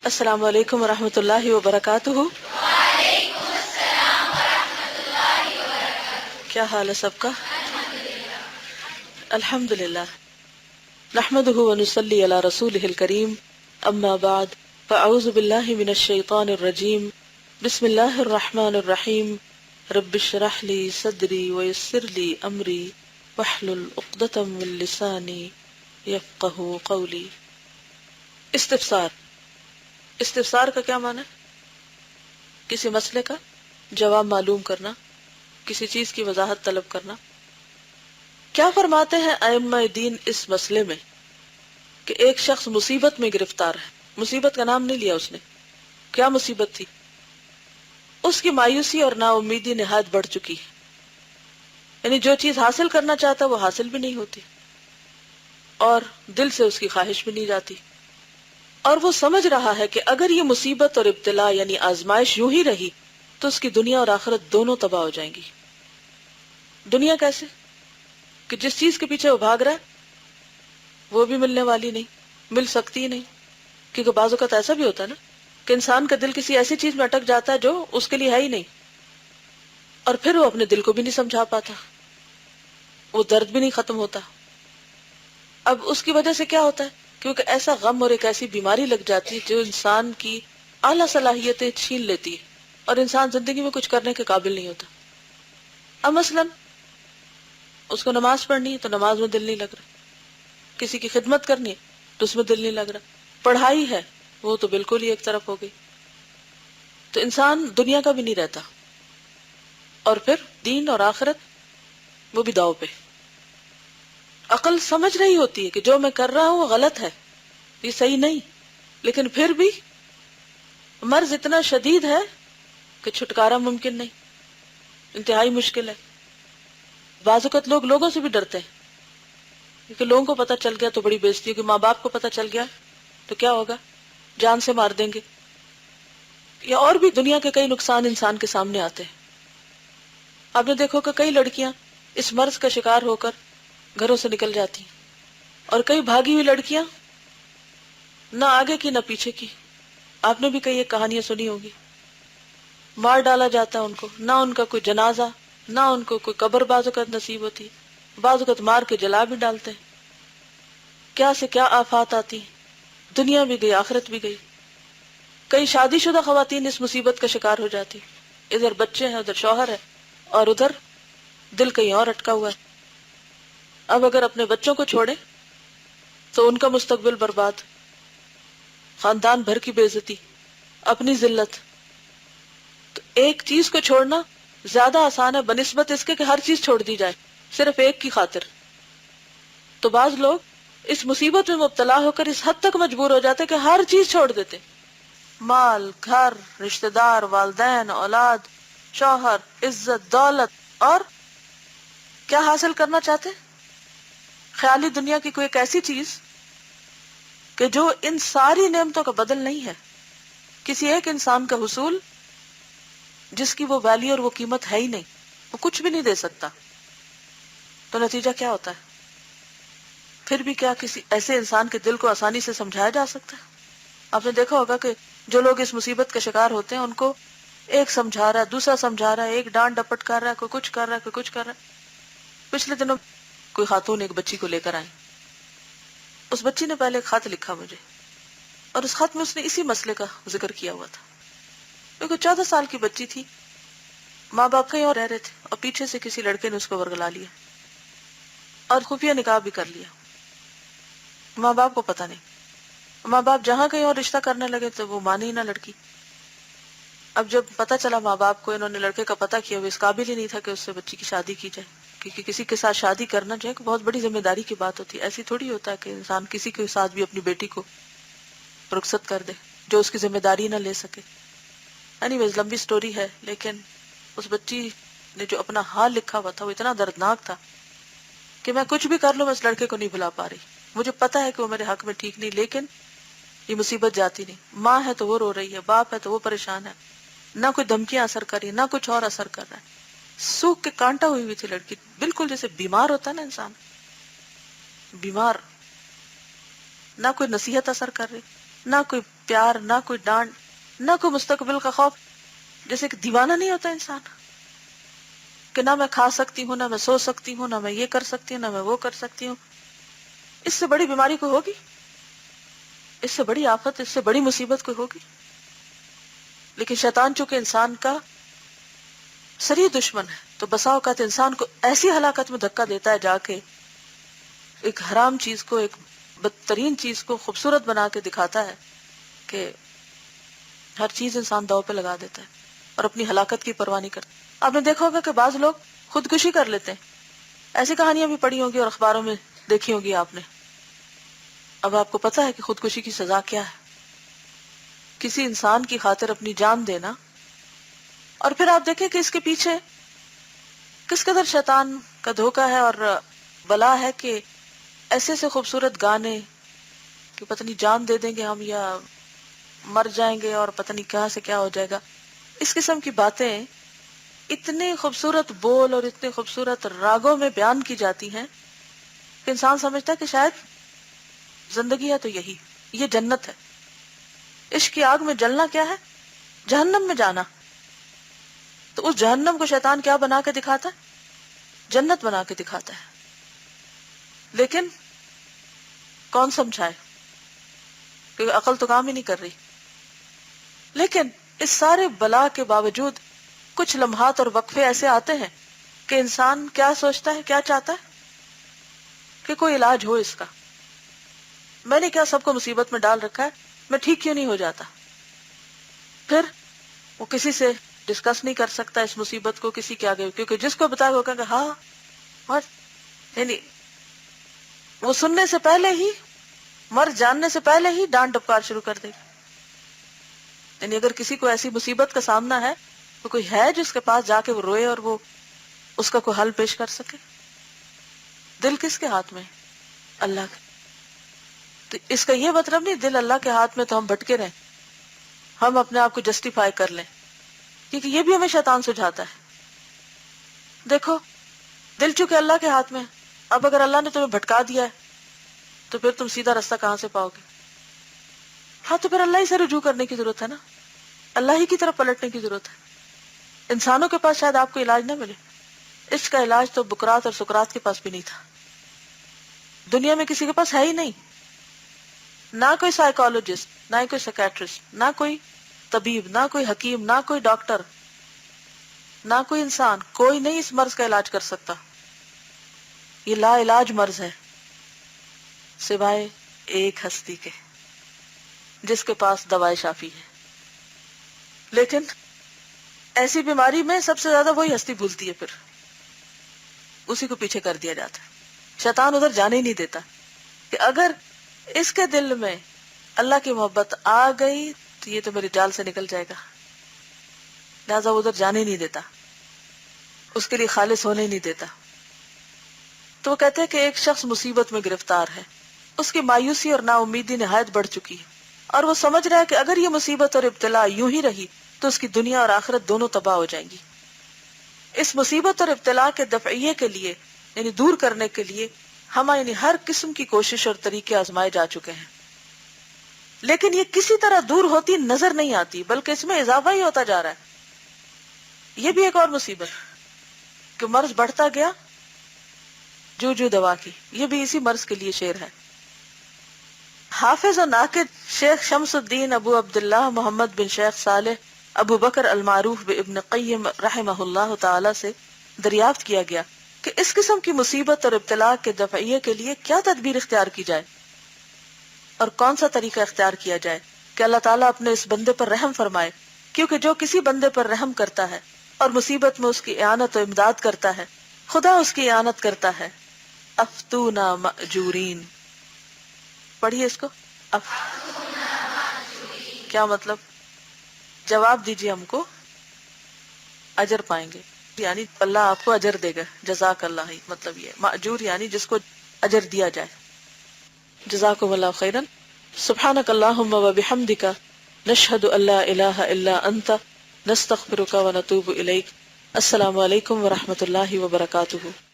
السلام علیکم ورحمۃ اللہ وبرکاتہ۔ کیا حال ہے سب کا؟ الحمد للہ، نحمدہ ونصلی علی رسولہ الکریم، اما بعد فاعوذ باللہ من الشیطان الرجیم، بسم اللہ الرحمن الرحیم، رب اشرح لی صدری ویسر لی امری واحلل عقدۃ من لسانی یفقہوا قولی۔ استفسار کا کیا معنی ہے؟ کسی مسئلے کا جواب معلوم کرنا، کسی چیز کی وضاحت طلب کرنا۔ کیا فرماتے ہیں ائمہ دین اس مسئلے میں کہ ایک شخص مصیبت میں گرفتار ہے، مصیبت کا نام نہیں لیا اس نے، کیا مصیبت تھی؟ اس کی مایوسی اور نا امیدی نہایت بڑھ چکی ہے، یعنی جو چیز حاصل کرنا چاہتا وہ حاصل بھی نہیں ہوتی اور دل سے اس کی خواہش بھی نہیں جاتی، اور وہ سمجھ رہا ہے کہ اگر یہ مصیبت اور ابتلا یعنی آزمائش یوں ہی رہی تو اس کی دنیا اور آخرت دونوں تباہ ہو جائیں گی۔ دنیا کیسے؟ کہ جس چیز کے پیچھے وہ بھاگ رہا ہے وہ بھی ملنے والی نہیں، مل سکتی ہی نہیں، کیونکہ بعض اوقات ایسا بھی ہوتا ہے نا کہ انسان کا دل کسی ایسی چیز میں اٹک جاتا ہے جو اس کے لیے ہے ہی نہیں، اور پھر وہ اپنے دل کو بھی نہیں سمجھا پاتا، وہ درد بھی نہیں ختم ہوتا۔ اب اس کی وجہ سے کیا ہوتا ہے؟ کیونکہ ایسا غم اور ایک ایسی بیماری لگ جاتی ہے جو انسان کی اعلیٰ صلاحیتیں چھین لیتی ہے اور انسان زندگی میں کچھ کرنے کے قابل نہیں ہوتا۔ اب مثلاً اس کو نماز پڑھنی ہے تو نماز میں دل نہیں لگ رہا، کسی کی خدمت کرنی ہے تو اس میں دل نہیں لگ رہا، پڑھائی ہے وہ تو بالکل ہی ایک طرف ہو گئی، تو انسان دنیا کا بھی نہیں رہتا، اور پھر دین اور آخرت وہ بھی داؤ پہ۔ عقل سمجھ رہی ہوتی ہے کہ جو میں کر رہا ہوں وہ غلط ہے، یہ صحیح نہیں، لیکن پھر بھی مرض اتنا شدید ہے کہ چھٹکارا ممکن نہیں، انتہائی مشکل ہے۔ بعض اوقات لوگ لوگوں سے بھی ڈرتے ہیں کیونکہ لوگوں کو پتہ چل گیا تو بڑی بےزتی ہوگی، ماں باپ کو پتہ چل گیا تو کیا ہوگا، جان سے مار دیں گے، یا اور بھی دنیا کے کئی نقصان انسان کے سامنے آتے ہیں۔ آپ نے دیکھو کہ کئی لڑکیاں اس مرض کا شکار ہو کر گھروں سے نکل جاتی ہیں، اور کئی بھاگی ہوئی لڑکیاں نہ آگے کی نہ پیچھے کی، آپ نے بھی کئی ایک کہانیاں سنی ہوگی، مار ڈالا جاتا ہے ان کو، نہ ان کا کوئی جنازہ نہ ان کو کوئی قبر بعض اوقات نصیب ہوتی، بعض اوقات مار کے جلا بھی ڈالتے ہیں۔ کیا سے کیا آفات آتی ہیں، دنیا بھی گئی آخرت بھی گئی۔ کئی شادی شدہ خواتین اس مصیبت کا شکار ہو جاتی، ادھر بچے ہیں ادھر شوہر ہے اور ادھر دل کہیں اور اٹکا ہوا ہے۔ اب اگر اپنے بچوں کو چھوڑے تو ان کا مستقبل برباد، خاندان بھر کی بے عزتی، اپنی ذلت۔ تو ایک چیز کو چھوڑنا زیادہ آسان ہے بنسبت اس کے کہ ہر چیز چھوڑ دی جائے صرف ایک کی خاطر۔ تو بعض لوگ اس مصیبت میں مبتلا ہو کر اس حد تک مجبور ہو جاتے کہ ہر چیز چھوڑ دیتے، مال، گھر، رشتہ دار، والدین، اولاد، شوہر، عزت، دولت، اور کیا حاصل کرنا چاہتے؟ خیالی دنیا کی کوئی ایک ایسی چیز کہ جو ان ساری نعمتوں کا بدل نہیں ہے، کسی ایک انسان کا حصول جس کی وہ ویلیو اور وہ قیمت ہے ہی نہیں، وہ کچھ بھی نہیں دے سکتا۔ تو نتیجہ کیا ہوتا ہے؟ پھر بھی کیا کسی ایسے انسان کے دل کو آسانی سے سمجھایا جا سکتا ہے؟ آپ نے دیکھا ہوگا کہ جو لوگ اس مصیبت کا شکار ہوتے ہیں ان کو ایک سمجھا رہا ہے، دوسرا سمجھا رہا ہے، ایک ڈانٹ ڈپٹ کر رہا ہے، کوئی کچھ کر رہا ہے، کوئی کچھ کر رہا ہے۔ پچھلے دنوں کوئی خاتون ایک بچی کو لے کر آئی، اس بچی نے پہلے ایک خط لکھا مجھے، اور اس خط میں اس نے اسی مسئلے کا ذکر کیا ہوا تھا۔ کیونکہ 14 سال کی بچی تھی، ماں باپ کہیں اور رہ رہے تھے، اور پیچھے سے کسی لڑکے نے اس کو ورگلا لیا اور خفیہ نکاح بھی کر لیا، ماں باپ کو پتہ نہیں۔ ماں باپ جہاں کہیں اور رشتہ کرنے لگے تو وہ مانی ہی نہ لڑکی۔ اب جب پتہ چلا ماں باپ کو، انہوں نے لڑکے کا پتہ کیا، وہ اس قابل ہی نہیں تھا کہ اس سے بچی کی شادی کی جائے، کیونکہ کسی کے ساتھ شادی کرنا جو ہے کہ بہت بڑی ذمہ داری کی بات ہوتی ہے، ایسی تھوڑی ہوتا ہے کہ انسان کسی کے ساتھ بھی اپنی بیٹی کو رخصت کر دے جو اس کی ذمہ داری نہ لے سکے۔ اینیویز لمبی سٹوری ہے، لیکن اس بچی نے جو اپنا حال لکھا ہوا تھا وہ اتنا دردناک تھا کہ میں کچھ بھی کر لوں میں اس لڑکے کو نہیں بھلا پا رہی، مجھے پتا ہے کہ وہ میرے حق میں ٹھیک نہیں، لیکن یہ مصیبت جاتی نہیں۔ ماں ہے تو وہ رو رہی ہے، باپ ہے تو وہ پریشان ہے، نہ کوئی دھمکیاں اثر کر رہی، نہ کچھ اور اثر کر رہا ہے۔ سوکھ کے کانٹا ہوئی ہوئی تھی لڑکی، بالکل جیسے بیمار ہوتا ہے نا انسان، بیمار، نہ کوئی نصیحت اثر کر رہی، نہ کوئی پیار، نہ کوئی ڈانٹ، نہ کوئی مستقبل کا خوف. جیسے کہ دیوانہ نہیں ہوتا انسان کہ نہ میں کھا سکتی ہوں، نہ میں سو سکتی ہوں، نہ میں یہ کر سکتی ہوں، نہ میں وہ کر سکتی ہوں. اس سے بڑی بیماری کوئی ہوگی؟ اس سے بڑی آفت، اس سے بڑی مصیبت کوئی ہوگی؟ لیکن شیطان چونکہ انسان کا سری دشمن ہے تو بسا اوقات انسان کو ایسی ہلاکت میں دھکا دیتا ہے، جا کے ایک حرام چیز کو، ایک بدترین چیز کو خوبصورت بنا کے دکھاتا ہے کہ ہر چیز انسان داؤ پہ لگا دیتا ہے اور اپنی ہلاکت کی پرواہ نہیں کرتا. آپ نے دیکھا ہوگا کہ بعض لوگ خودکشی کر لیتے ہیں. ایسی کہانیاں بھی پڑھی ہوگی اور اخباروں میں دیکھی ہوگی آپ نے. اب آپ کو پتا ہے کہ خودکشی کی سزا کیا ہے. کسی انسان کی خاطر اپنی جان دینا. اور پھر آپ دیکھیں کہ اس کے پیچھے کس قدر شیطان کا دھوکہ ہے اور بلا ہے کہ ایسے سے خوبصورت گانے کہ پتہ نہیں جان دے دیں گے ہم یا مر جائیں گے اور پتہ نہیں کہاں سے کیا ہو جائے گا. اس قسم کی باتیں اتنے خوبصورت بول اور اتنے خوبصورت راگوں میں بیان کی جاتی ہیں کہ انسان سمجھتا ہے کہ شاید زندگی ہے تو یہی، یہ جنت ہے. عشق کی آگ میں جلنا کیا ہے؟ جہنم میں جانا. تو اس جہنم کو شیطان کیا بنا کے دکھاتا ہے؟ جنت بنا کے دکھاتا ہے. لیکن کون سمجھائے؟ کیونکہ عقل تو کام ہی نہیں کر رہی. لیکن اس سارے بلا کے باوجود کچھ لمحات اور وقفے ایسے آتے ہیں کہ انسان کیا سوچتا ہے، کیا چاہتا ہے کہ کوئی علاج ہو اس کا. میں نے کیا سب کو مصیبت میں ڈال رکھا ہے، میں ٹھیک کیوں نہیں ہو جاتا؟ پھر وہ کسی سے ڈسکس نہیں کر سکتا اس مصیبت کو کسی کے آگے، کیونکہ جس کو بتایا وہ کہے گا ہاں، اور یعنی وہ سننے سے پہلے ہی، مر جاننے سے پہلے ہی ڈانٹ ڈپکار شروع کر دے گا. یعنی اگر کسی کو ایسی مصیبت کا سامنا ہے تو کوئی ہے جس کے پاس جا کے وہ روئے اور وہ اس کا کوئی حل پیش کر سکے؟ دل کس کے ہاتھ میں؟ اللہ کے. تو اس کا یہ مطلب نہیں دل اللہ کے ہاتھ میں تو ہم بھٹکے رہیں، ہم اپنے آپ کو جسٹیفائی کر لیں، کیونکہ یہ بھی ہمیں شیطان سجھاتا ہے. دیکھو دل چونکہ اللہ کے ہاتھ میں ہے، اب اگر اللہ نے تمہیں بھٹکا دیا ہے تو پھر تم سیدھا راستہ کہاں سے پاؤ گے؟ ہاں تو پھر اللہ ہی سے رجوع کرنے کی ضرورت ہے نا، اللہ ہی کی طرف پلٹنے کی ضرورت ہے. انسانوں کے پاس شاید آپ کو علاج نہ ملے. اس کا علاج تو بکرات اور سکرات کے پاس بھی نہیں تھا. دنیا میں کسی کے پاس ہے ہی نہیں، نہ کوئی سائیکالوجسٹ، نہ کوئی سائیکیٹرسٹ، نہ کوئی طبیب، نہ کوئی حکیم، نہ کوئی ڈاکٹر، نہ کوئی انسان، کوئی نہیں اس مرض کا علاج کر سکتا. یہ لا علاج مرض ہے سوائے ایک ہستی کے جس کے پاس دوائے شافی ہے. لیکن ایسی بیماری میں سب سے زیادہ وہی ہستی بھولتی ہے، پھر اسی کو پیچھے کر دیا جاتا ہے. شیطان ادھر جانے ہی نہیں دیتا کہ اگر اس کے دل میں اللہ کی محبت آ گئی تو یہ تو میری جال سے نکل جائے گا، لہذا وہ ادھر جانے نہیں دیتا، اس کے لیے خالص ہونے نہیں دیتا. تو وہ کہتے ہیں کہ ایک شخص مصیبت میں گرفتار ہے، اس کی مایوسی اور نا امیدی نہایت بڑھ چکی ہے، اور وہ سمجھ رہا ہے کہ اگر یہ مصیبت اور ابتلا یوں ہی رہی تو اس کی دنیا اور آخرت دونوں تباہ ہو جائیں گی. اس مصیبت اور ابتلا کے دفعیے کے لیے، یعنی دور کرنے کے لیے یعنی ہر قسم کی کوشش اور طریقے آزمائے جا چکے ہیں، لیکن یہ کسی طرح دور ہوتی نظر نہیں آتی، بلکہ اس میں اضافہ ہی ہوتا جا رہا ہے. یہ بھی ایک اور مصیبت کہ مرض بڑھتا گیا جو دوا کی. یہ بھی اسی مرض کے لیے شعر ہے. حافظ و ناقد شیخ شمس الدین ابو عبداللہ محمد بن شیخ صالح ابو بکر المعروف بابن قیم رحمہ اللہ تعالی سے دریافت کیا گیا کہ اس قسم کی مصیبت اور ابتلا کے دفعیے کے لیے کیا تدبیر اختیار کی جائے اور کون سا طریقہ اختیار کیا جائے کہ اللہ تعالیٰ اپنے اس بندے پر رحم فرمائے، کیونکہ جو کسی بندے پر رحم کرتا ہے اور مصیبت میں اس کی اعانت و امداد کرتا ہے خدا اس کی اعانت کرتا ہے. افتونا مأجورین، پڑھیے اس کو. کیا مطلب؟ جواب دیجیے ہم کو، اجر پائیں گے، یعنی اللہ آپ کو اجر دے گا. جزاک اللہ، ہی مطلب یہ مأجور یعنی جس کو اجر دیا جائے. جزاکم اللہ خیرا. سبحانک اللہم و بحمدک، نشہد ان لا الہ الا انت، نستغفرک و نتوب الیک. السلام علیکم و رحمۃ اللہ وبرکاتہ.